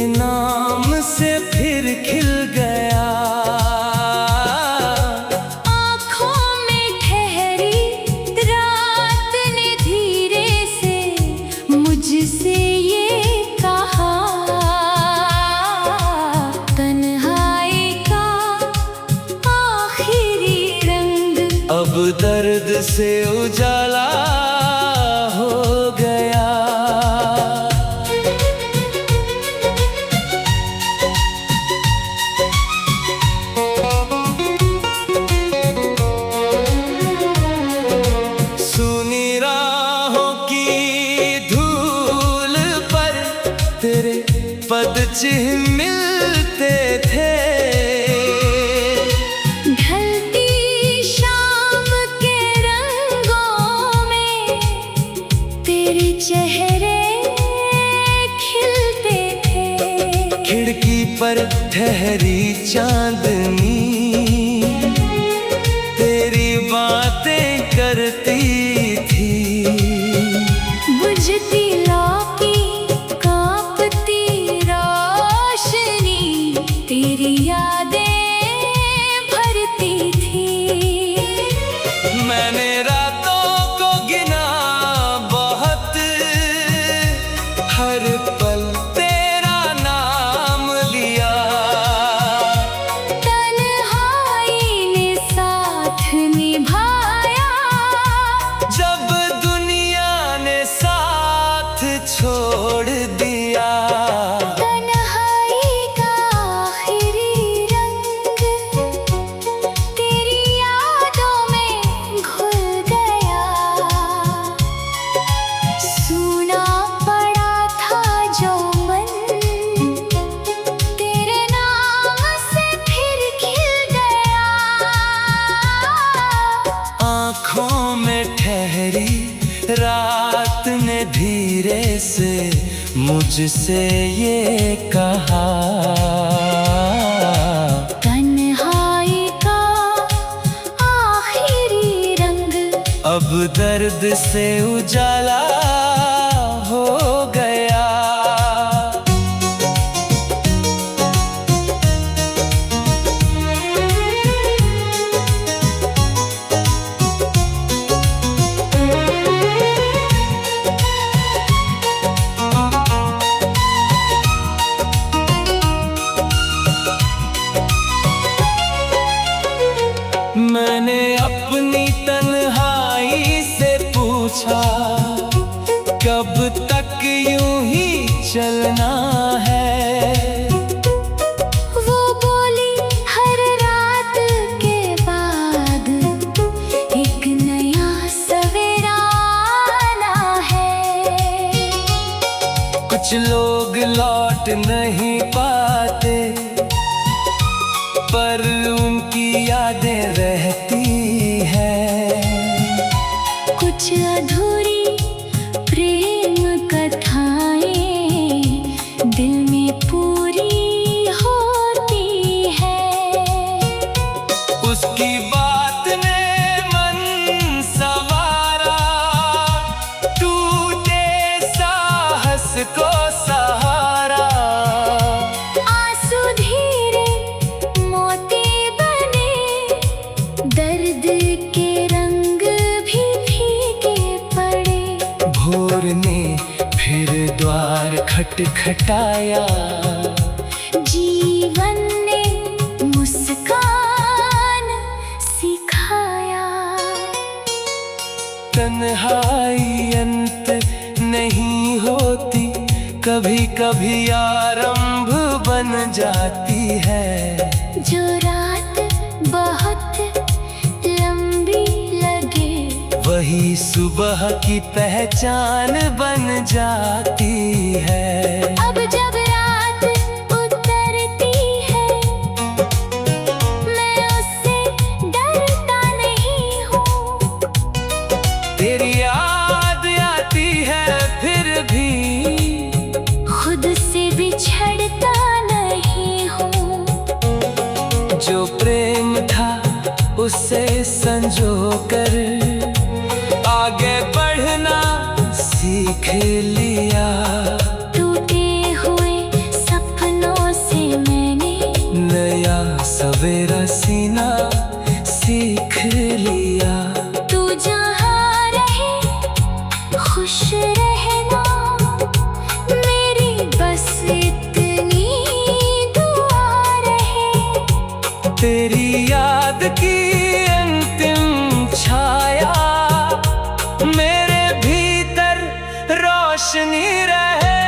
नाम से फिर खिल गया। आँखों में ठहरी रात ने धीरे से मुझसे ये कहा, तन्हाई का आखिरी रंग अब दर्द से उजाला हो गया। सुनी राहों की धूल पर तेरे पद चिन्ह मिलते थे। ढलती शाम के रंगों में तेरे चेहरे खिलते थे। खिड़की पर ठहरी चांदनी तेरी बातें करती थी। बुझती लौकी कांपती रोशनी तेरी यादें भरती थी। मैंने रातों को गिना बहुत, हर पल तेरा नाम लिया। तन्हाई ने साथ निभाया, जब दुनिया ने साथ छोड़ दिया। तन्हाई का आखिरी रंग तेरी यादों में घुल गया। सूना पड़ा था जो मन तेरे नाम से फिर खिल गया। आँखों में ठहरी रात ने धीरे से मुझसे ये कहा, तन्हाई का आखिरी रंग अब दर्द से उजाला हो गया। मैंने अपनी तन्हाई से पूछा, कब तक यूं ही चलना है। वो बोली, हर रात के बाद एक नया सवेरा आना है। कुछ लोग लौट नहीं पाते, पर उनकी यादें रहती हैं। कुछ अधूरी प्रेम कथाएं दिल में पूरी होती है। उसकी बात ने मन संवारा, टूटे साहस को सहारा। आंसू धीरे मोती बने, दर्द के रंग भी फीके पड़े। भोर ने फिर द्वार खटखटाया, जीवन ने मुस्कान सिखाया। तन्हाई अंत नहीं होती, कभी कभी आरंभ बन जाती है। जो रात बहुत लंबी लगे, वही सुबह की पहचान बन जाती है। अब जब रात उतरती है, मैं उससे डरता नहीं हूँ। तेरी याद आती है फिर भी, खुद से बिछड़ता नहीं हूँ। जो प्रेम था उसे संजो कर आगे बढ़ना सीख लिया। टूटे हुए सपने सवेरा सीना सीख लिया। तू जहाँ रहे खुश रहना, मेरी बस इतनी दुआ रहे। तेरी याद की अंतिम छाया मेरे भीतर रोशनी रहे।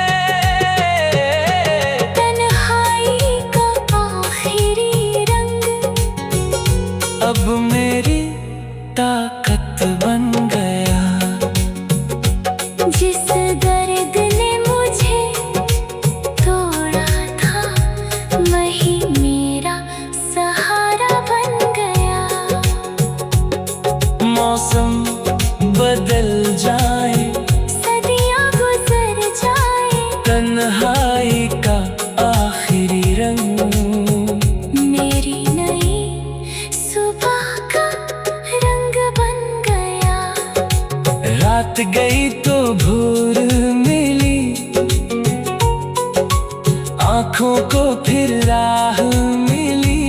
तन्हाई का आखिरी रंग अब मेरी ताकत बन गया। जिस दर्द ने मुझे तोड़ा था, वही मेरा सहारा बन गया। मौसम बदल जाए, सदियाँ गुजर जाए, तन्हाई का आखिरी रंग मेरी नई सुबह का रंग बन गया। रात गई तो भोर मिली, आँखों को फिर राह मिली।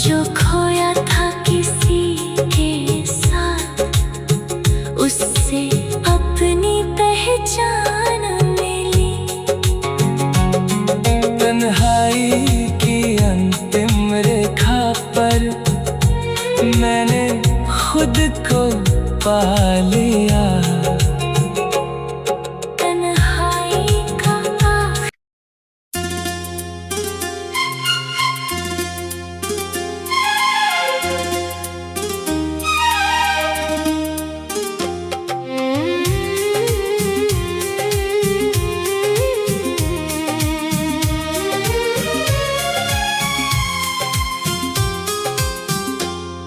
जो खोया था किसी के साथ, उससे अपनी पहचान मिली। तन्हाई की अंतिम रेखा पर मैंने खुद को पा लिया। तन्हाई का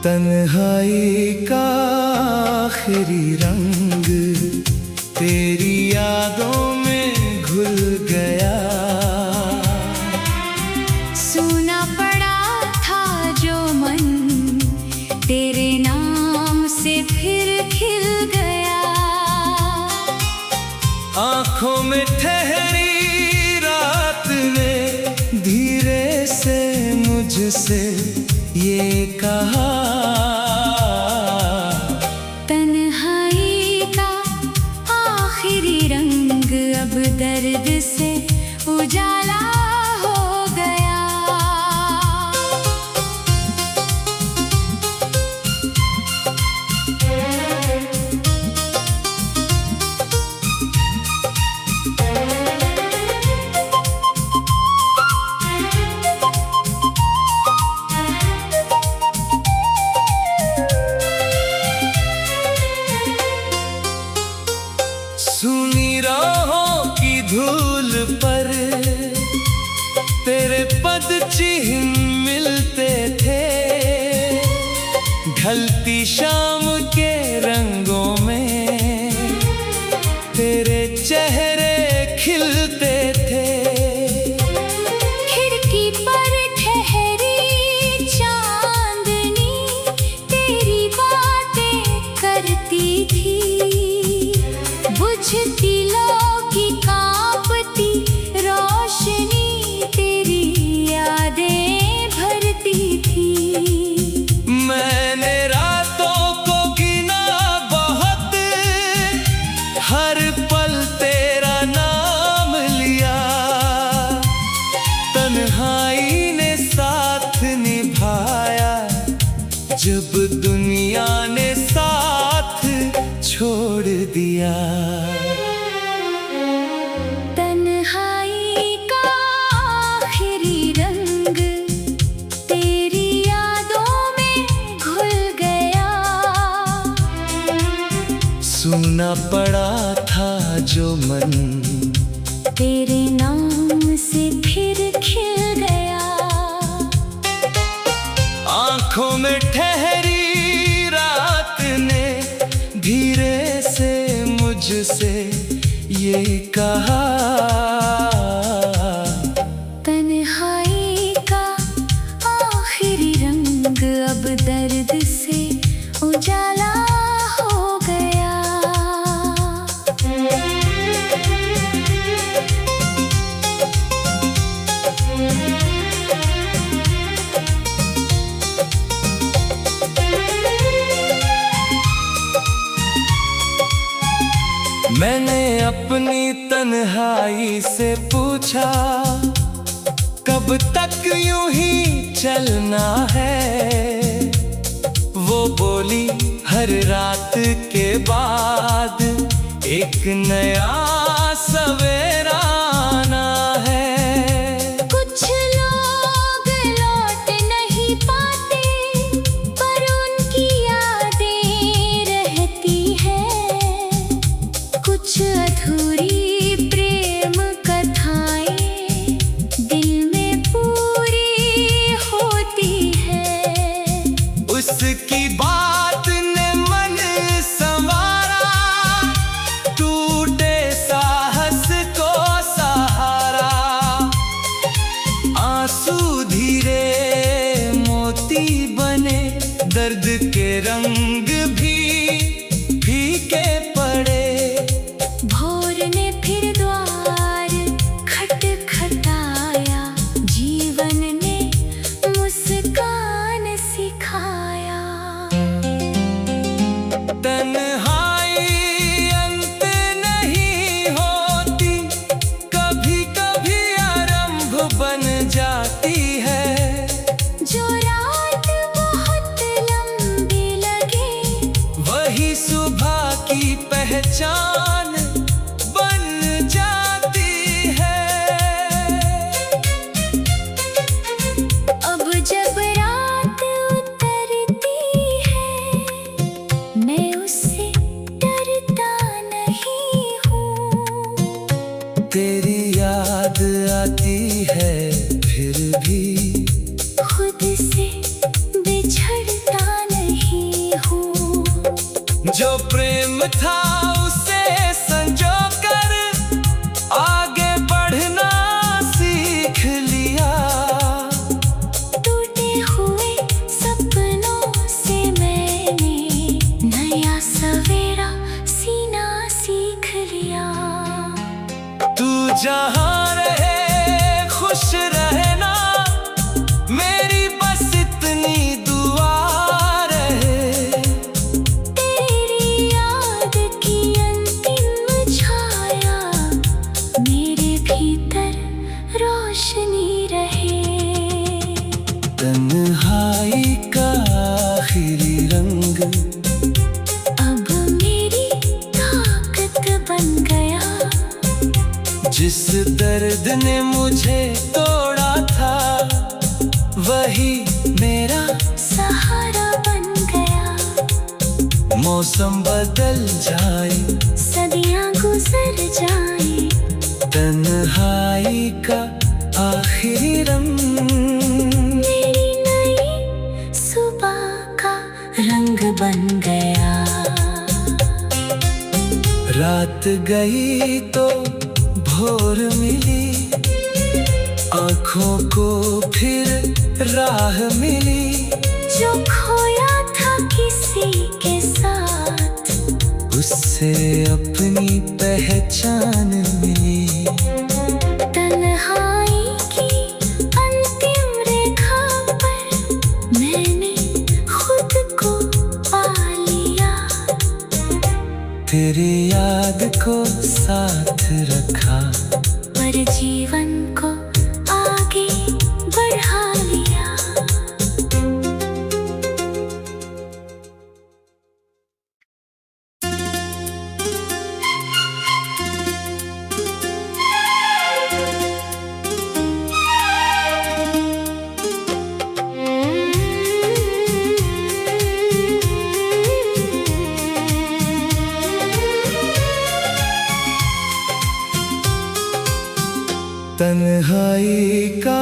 तन्हाई का आखिरी रंग तेरी यादों में घुल गया। सूना पड़ा था जो मन, तेरे नाम से फिर खिल गया। आँखों में ठहरी रात ने धीरे से मुझसे ये कहा। तन्हाई का आखिरी रंग अब दर्द से उजाला हो गया। सुनी राहों की धूल पर तेरे पद चिन्ह मिलते थे। ढलती शाम के रंगों में तेरे चेहरे खिलते थे। खिड़की पर ठहरी चांदनी तेरी बातें करती थी। बुझती लो की कांपती रोशनी तेरी यादें भरती थी। मैंने रातों को गिना बहुत, हर पल तेरा नाम लिया। तन्हाई ने साथ निभाया जब दुनिया ने साथ छोड़ दिया। तन्हाई का आखिरी रंग तेरी यादों में घुल गया। सूना पड़ा था जो मन, तेरे नाम से फिर खिल गया। आँखों में ठहरी तन्हाई से पूछा कब तक यूं ही चलना है। वो बोली हर रात के बाद एक नया सवेरा आना है। कुछ लोग लौट नहीं पाते पर उनकी यादें रहती है। कुछ अधूरी प्रेम कथाएं दिल में पूरी होती है। उसकी बात ने मन संवारा, टूटे साहस को सहारा। आंसू धीरे मोती बने, दर्द के रंग भी फीके पड़े। भोर ने फिर द्वार खटखटाया, जीवन ने मुस्कान सिखाया। तन्हाई अंत नहीं होती, कभी कभी आरंभ बन जाती है। जो रात बहुत लंबी लगे वही सुबह की पहचान बन जाती है। अब जब रात उतरती है मैं उससे डरता नहीं हूँ। तेरी याद आती है फिर भी खुद से बिछड़ता नहीं हूँ। जो प्रेम था उसे संजो कर आगे बढ़ना सीख लिया। टूटे हुए सपनों से मैंने नया सवेरा सीना सीख लिया। तू जहाँ रहे खुश रहना, मेरी बस इतनी दुआ रहे। तेरी याद की अंतिम छाया मेरे भीतर रोशनी रहे। तन्हाई का आखिरी रंग अब मेरी ताकत बन गया। जिस दर्द ने मुझे तोड़ा था वही मेरा सहारा बन गया। मौसम बदल जाए, सदियां गुजर जाए, तन्हाई का आखिरी रंग मेरी नई सुबह का रंग बन गया। रात गई तो भोर मिली, आँखों को फिर राह मिली। जो खोया था किसी के साथ उससे अपनी पहचान मिली। तन्हाई की अंतिम रेखा पर मैंने खुद को पा लिया। तेरी याद को साथ रखा, पर जीवन को आगे बढ़ा लिया। तन्हाई का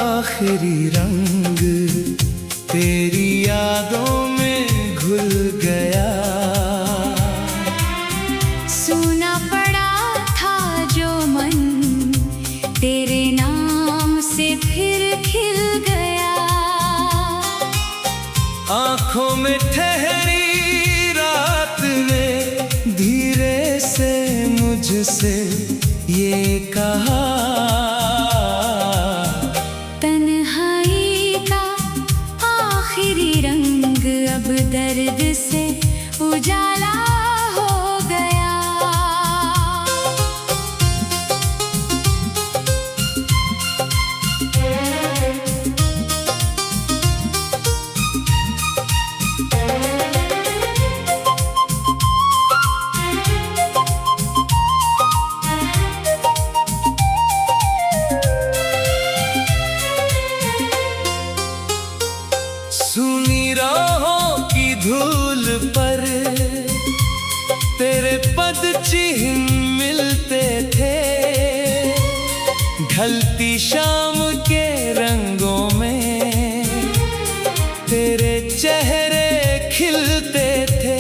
आखिरी रंग तेरी यादों में घुल गया। सूना पड़ा था जो मन तेरे नाम से फिर खिल गया। आँखों में ठहरी रात ने धीरे से मुझसे ये कहा, तन्हाई का आखिरी रंग अब दर्द से उजाला हो गया। शाम के रंगों में तेरे चेहरे खिलते थे।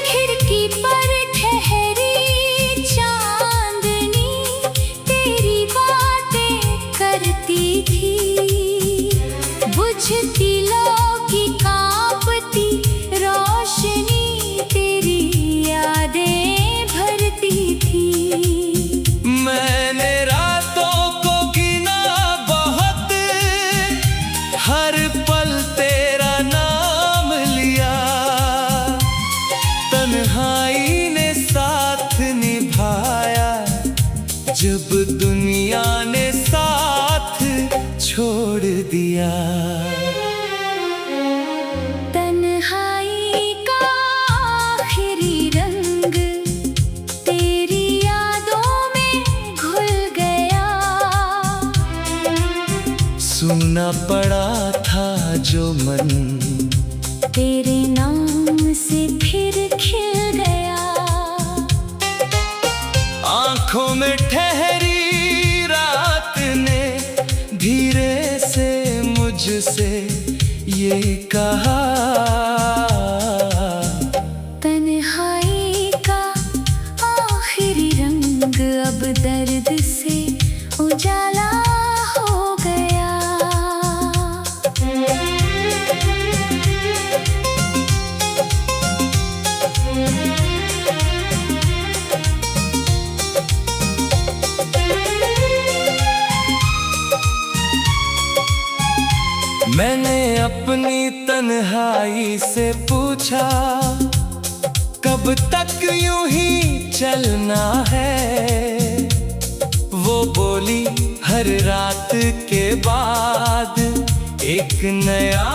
खिड़की पर ठहरी चांदनी तेरी बातें करती थी। बुझती लो की कांपती रोशनी तेरी यादें भरती थी। मैंने रातों को गिना बहुत, हर पल तेरा नाम लिया। तन्हाई ने साथ निभाया जब दुनिया ने साथ छोड़ दिया। तन्हाई का आखिरी रंग तेरी यादों में घुल गया। सुना पड़ा था जो मन तेरे नाम से फिर खिल गया। आंखों में ठहरी रात ने धीरे से मुझसे ये कहा। तन्हाई का आखिरी रंग अब दर्द से उजाला हो गया। मैंने अपनी तन्हाई से पूछा, कब तक यूं ही चलना है। वो बोली, हर रात के बाद एक नया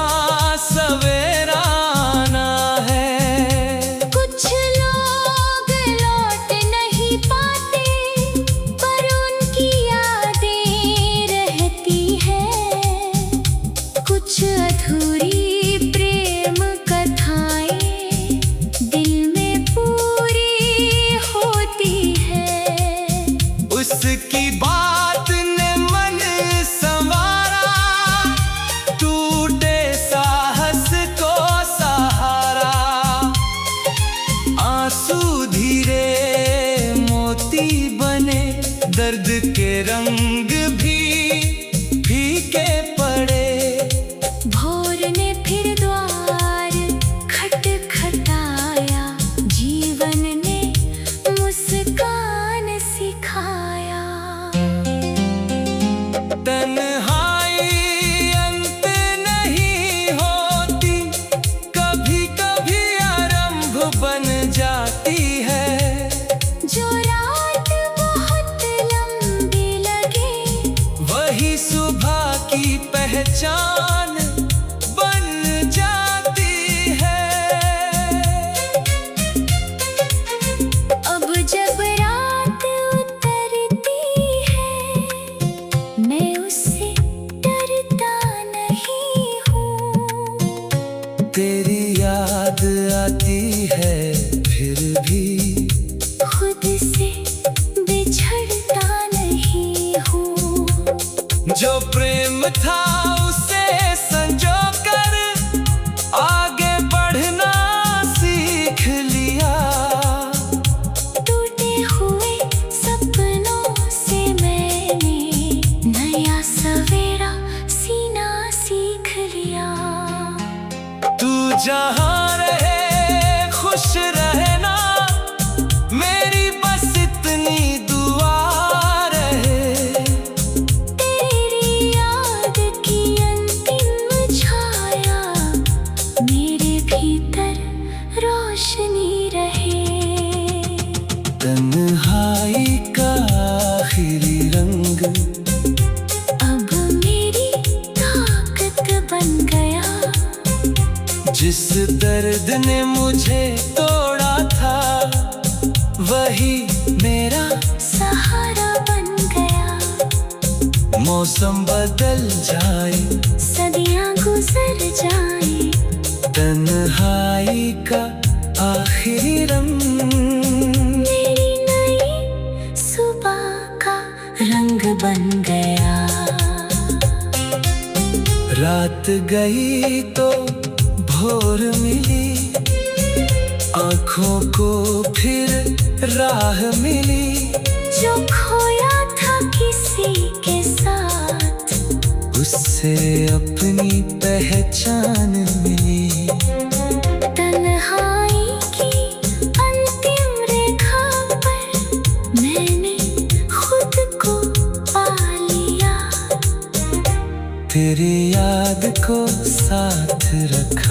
सवेरा आना है। कुछ लोग लौट नहीं पाते पर उनकी यादें रहती हैं। कुछ अधूरी प्रेम कथाएं दिल में पूरी होती है। उसकी बात ने मन संवारा, टूटे साहस को सहारा। आंसू धीरे मोती बने, दर्द के रंग भी फीके पड़े। भोर ने फिर द्वार खटखटाया, जीवन ने मुस्कान सिखाया। तन्हाई अंत नहीं होती, कभी कभी आरंभ बन जाती है। जो रात बहुत लंबी लगे वही सुबह की पहचान बन जाती है। अब जब रात उतरती है मैं उससे डरता नहीं हूँ। तेरी याद आती है फिर भी खुद से बिछड़ता नहीं हूँ। जो प्रेम था उसे संजो कर आगे बढ़ना सीख लिया। टूटे हुए सपनों से मैंने नया सवेरा सीना सीख लिया। तू जहाँ रहे खुश रहना, मेरी बस इतनी दुआ रहे। तेरी याद की अंतिम छाया मेरे भीतर रोशनी रहे। तन्हाई का आखिरी रंग अब मेरी ताकत बन गया। जिस दर्द ने मुझे तोड़ा था वही मेरा सहारा बन गया। मौसम बदल जाए, सदियां गुजर जाए, तन्हाई का आखिरी रंग मेरी नई सुबह का रंग बन गया। रात गई तो भोर मिली, आँखों को फिर राह मिली। जो खोया था किसी के साथ, उससे अपनी पहचान मिली। तन्हाई की अंतिम रेखा पर मैंने खुद को पा लिया। तेरी याद को साथ रखा।